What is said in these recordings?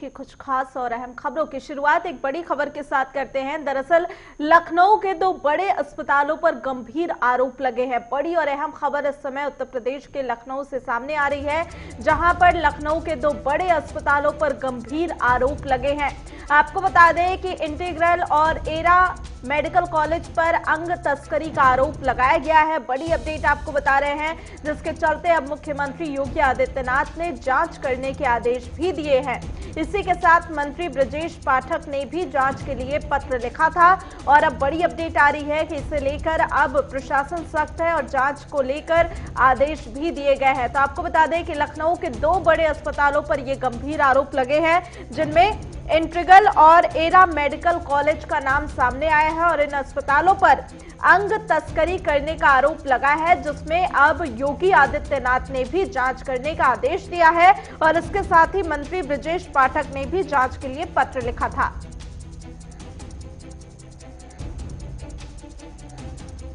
की कुछ खास और अहम खबरों की शुरुआत एक बड़ी खबर के साथ करते हैं। दरअसल लखनऊ के दो बड़े अस्पतालों पर गंभीर आरोप लगे हैं। बड़ी और अहम खबर इस समय उत्तर प्रदेश के लखनऊ से सामने आ रही है, जहां पर लखनऊ के दो बड़े अस्पतालों पर गंभीर आरोप लगे हैं। आपको बता दें कि इंटीग्रल और एरा मेडिकल कॉलेज पर अंग तस्करी का आरोप लगाया गया है। बड़ी अपडेट आपको बता रहे हैं, जिसके चलते अब मुख्यमंत्री योगी आदित्यनाथ ने जांच करने के आदेश भी दिए हैं। इसी के साथ मंत्री ब्रजेश पाठक ने भी जांच के लिए पत्र लिखा था और अब बड़ी अपडेट आ रही है कि इसे लेकर अब प्रशासन सख्त है और जांच को लेकर आदेश भी दिए गए हैं। तो आपको बता दें कि लखनऊ के दो बड़े अस्पतालों पर ये गंभीर आरोप लगे हैं, जिनमें इंटीग्रल और एरा मेडिकल कॉलेज का नाम सामने आया है और इन अस्पतालों पर अंग तस्करी करने का आरोप लगा है, जिसमें अब योगी आदित्यनाथ ने भी जांच करने का आदेश दिया है और इसके साथ ही मंत्री ब्रजेश पाठक ने भी जांच के लिए पत्र लिखा था।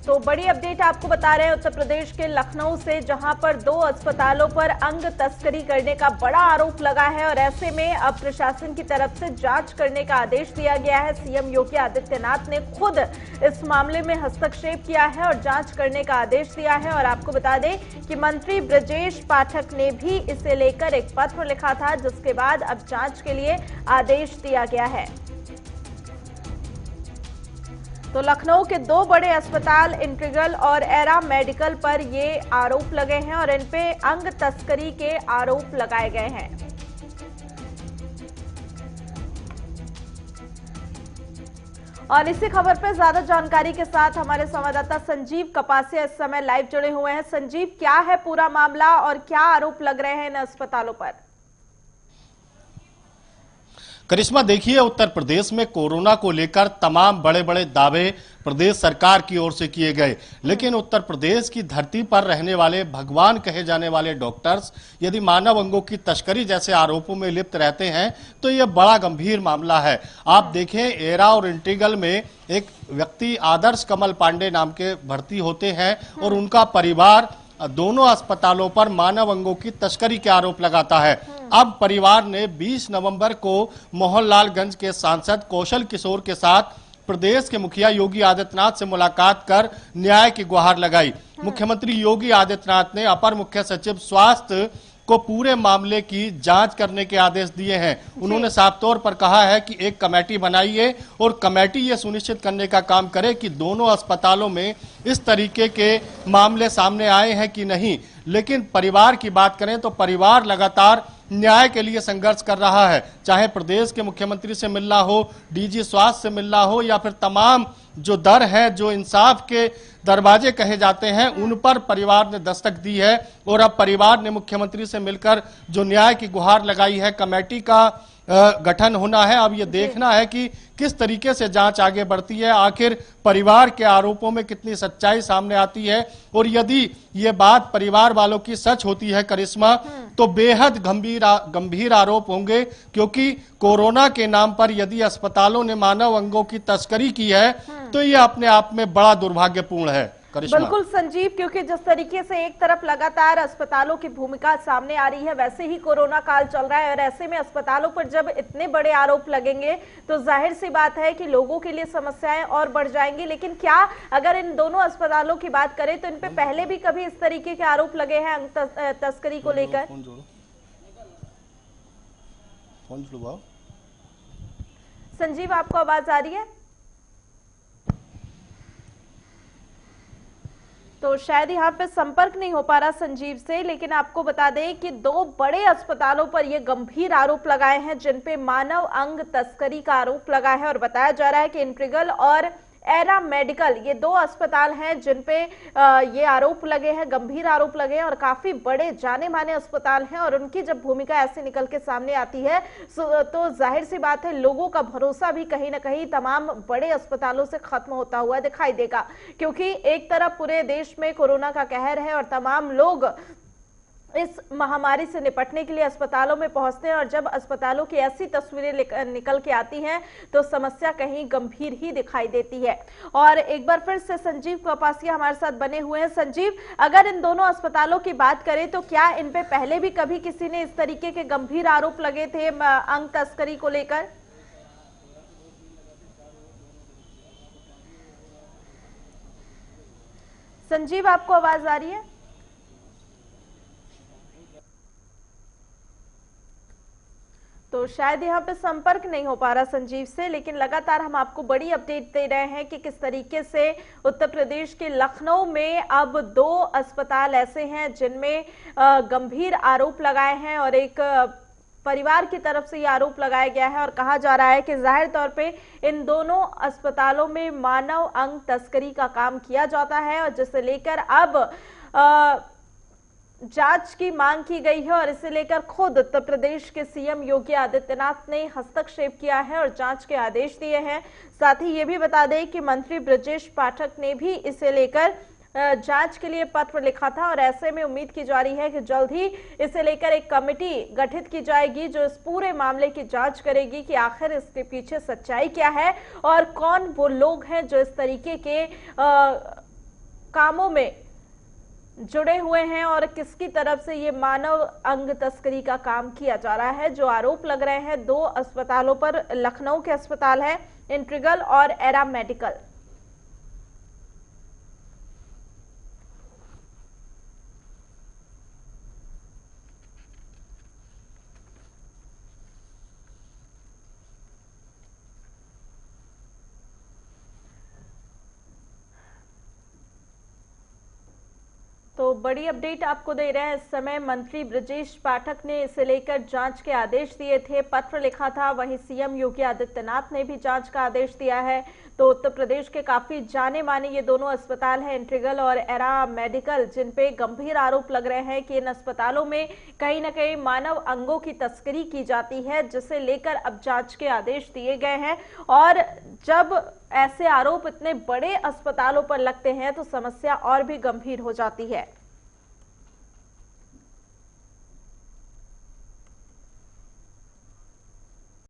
तो बड़ी अपडेट आपको बता रहे हैं उत्तर प्रदेश के लखनऊ से, जहां पर दो अस्पतालों पर अंग तस्करी करने का बड़ा आरोप लगा है और ऐसे में अब प्रशासन की तरफ से जांच करने का आदेश दिया गया है। सीएम योगी आदित्यनाथ ने खुद इस मामले में हस्तक्षेप किया है और जांच करने का आदेश दिया है। और आपको बता दें कि मंत्री ब्रजेश पाठक ने भी इसे लेकर एक पत्र लिखा था, जिसके बाद अब जांच के लिए आदेश दिया गया है। तो लखनऊ के दो बड़े अस्पताल इंटीग्रल और एरा मेडिकल पर ये आरोप लगे हैं और इन पे अंग तस्करी के आरोप लगाए गए हैं। और इसी खबर पर ज्यादा जानकारी के साथ हमारे संवाददाता संजीव कपासिया इस समय लाइव जुड़े हुए हैं। संजीव, क्या है पूरा मामला और क्या आरोप लग रहे हैं इन अस्पतालों पर? करिश्मा, देखिए, उत्तर प्रदेश में कोरोना को लेकर तमाम बड़े बड़े दावे प्रदेश सरकार की ओर से किए गए, लेकिन उत्तर प्रदेश की धरती पर रहने वाले भगवान कहे जाने वाले डॉक्टर्स यदि मानव अंगों की तस्करी जैसे आरोपों में लिप्त रहते हैं तो यह बड़ा गंभीर मामला है। आप देखें, एरा और इंटीग्रल में एक व्यक्ति आदर्श कमल पांडे नाम के भर्ती होते हैं और उनका परिवार दोनों अस्पतालों पर मानव अंगों की तस्करी के आरोप लगाता है। अब परिवार ने 20 नवंबर को मोहनलालगंज के सांसद कौशल किशोर के साथ प्रदेश के मुखिया योगी आदित्यनाथ से मुलाकात कर न्याय की गुहार लगाई। मुख्यमंत्री योगी आदित्यनाथ ने अपर मुख्य सचिव स्वास्थ्य को पूरे मामले की जांच करने के आदेश दिए हैं। उन्होंने साफ तौर पर कहा है कि एक कमेटी बनाइए और कमेटी ये सुनिश्चित करने का काम करे कि दोनों अस्पतालों में इस तरीके के मामले सामने आए हैं कि नहीं। लेकिन परिवार की बात करें तो परिवार लगातार न्याय के लिए संघर्ष कर रहा है, चाहे प्रदेश के मुख्यमंत्री से मिलना हो, डीजी स्वास्थ्य से मिलना हो या फिर तमाम जो दर है, जो इंसाफ के दरवाजे कहे जाते हैं, उन पर परिवार ने दस्तक दी है। और अब परिवार ने मुख्यमंत्री से मिलकर जो न्याय की गुहार लगाई है, कमेटी का गठन होना है। अब ये देखना है कि किस तरीके से जांच आगे बढ़ती है, आखिर परिवार के आरोपों में कितनी सच्चाई सामने आती है और यदि ये बात परिवार वालों की सच होती है करिश्मा, तो बेहद गंभीर आरोप होंगे, क्योंकि कोरोना के नाम पर यदि अस्पतालों ने मानव अंगों की तस्करी की है तो ये अपने आप में बड़ा दुर्भाग्यपूर्ण है। बिल्कुल संजीव, क्योंकि जिस तरीके से एक तरफ लगातार अस्पतालों की भूमिका सामने आ रही है, वैसे ही कोरोना काल चल रहा है और ऐसे में अस्पतालों पर जब इतने बड़े आरोप लगेंगे तो जाहिर सी बात है कि लोगों के लिए समस्याएं और बढ़ जाएंगी। लेकिन क्या अगर इन दोनों अस्पतालों की बात करें तो इन पे पहले भी कभी इस तरीके के आरोप लगे हैं तस्करी को लेकर? संजीव, आपको आवाज आ रही है? तो शायद यहाँ पे संपर्क नहीं हो पा रहा संजीव से, लेकिन आपको बता दें कि दो बड़े अस्पतालों पर ये गंभीर आरोप लगाए हैं, जिन पे मानव अंग तस्करी का आरोप लगा है और बताया जा रहा है कि इंटीग्रल और एरा मेडिकल ये दो अस्पताल हैं जिन पे ये आरोप लगे हैं, गंभीर आरोप लगे हैं और काफी बड़े जाने माने अस्पताल हैं। और उनकी जब भूमिका ऐसे निकल के सामने आती है तो जाहिर सी बात है लोगों का भरोसा भी कहीं ना कहीं तमाम बड़े अस्पतालों से खत्म होता हुआ दिखाई देगा, क्योंकि एक तरफ पूरे देश में कोरोना का कहर है और तमाम लोग इस महामारी से निपटने के लिए अस्पतालों में पहुंचते हैं और जब अस्पतालों की ऐसी तस्वीरें निकल के आती हैं तो समस्या कहीं गंभीर ही दिखाई देती है। और एक बार फिर से संजीव कपासिया हमारे साथ बने हुए हैं। संजीव, अगर इन दोनों अस्पतालों की बात करें तो क्या इन पे पहले भी कभी किसी ने इस तरीके के गंभीर आरोप लगे थे अंग तस्करी को लेकर? संजीव, आपको आवाज आ रही है? तो शायद यहाँ पे संपर्क नहीं हो पा रहा संजीव से, लेकिन लगातार हम आपको बड़ी अपडेट दे रहे हैं कि किस तरीके से उत्तर प्रदेश के लखनऊ में अब 2 अस्पताल ऐसे हैं जिनमें गंभीर आरोप लगाए हैं और एक परिवार की तरफ से ये आरोप लगाया गया है और कहा जा रहा है कि जाहिर तौर पे इन दोनों अस्पतालों में मानव अंग तस्करी का काम किया जाता है और जिसे लेकर अब जांच की मांग की गई है और इसे लेकर खुद उत्तर प्रदेश के सीएम योगी आदित्यनाथ ने हस्तक्षेप किया है और जांच के आदेश दिए हैं। साथ ही ये भी बता दें कि मंत्री ब्रजेश पाठक ने भी इसे लेकर जांच के लिए पत्र लिखा था और ऐसे में उम्मीद की जा रही है कि जल्द ही इसे लेकर एक कमेटी गठित की जाएगी जो इस पूरे मामले की जांच करेगी कि आखिर इसके पीछे सच्चाई क्या है और कौन वो लोग हैं जो इस तरीके के कामों में जुड़े हुए हैं और किसकी तरफ से ये मानव अंग तस्करी का काम किया जा रहा है। जो आरोप लग रहे हैं 2 अस्पतालों पर, लखनऊ के अस्पताल है इंट्रीगल और एरा मेडिकल। तो बड़ी अपडेट आपको दे रहे हैं इस समय। मंत्री ब्रजेश पाठक ने इसे लेकर जांच के आदेश दिए थे, पत्र लिखा था। वहीं सीएम योगी आदित्यनाथ ने भी जांच का आदेश दिया है। तो उत्तर प्रदेश के काफी जाने माने ये दोनों अस्पताल हैं इंट्रीगल और एरा मेडिकल, जिन पे गंभीर आरोप लग रहे हैं कि इन अस्पतालों में कहीं ना कहीं मानव अंगों की तस्करी की जाती है, जिसे लेकर अब जांच के आदेश दिए गए हैं। और जब ऐसे आरोप इतने बड़े अस्पतालों पर लगते हैं तो समस्या और भी गंभीर हो जाती है।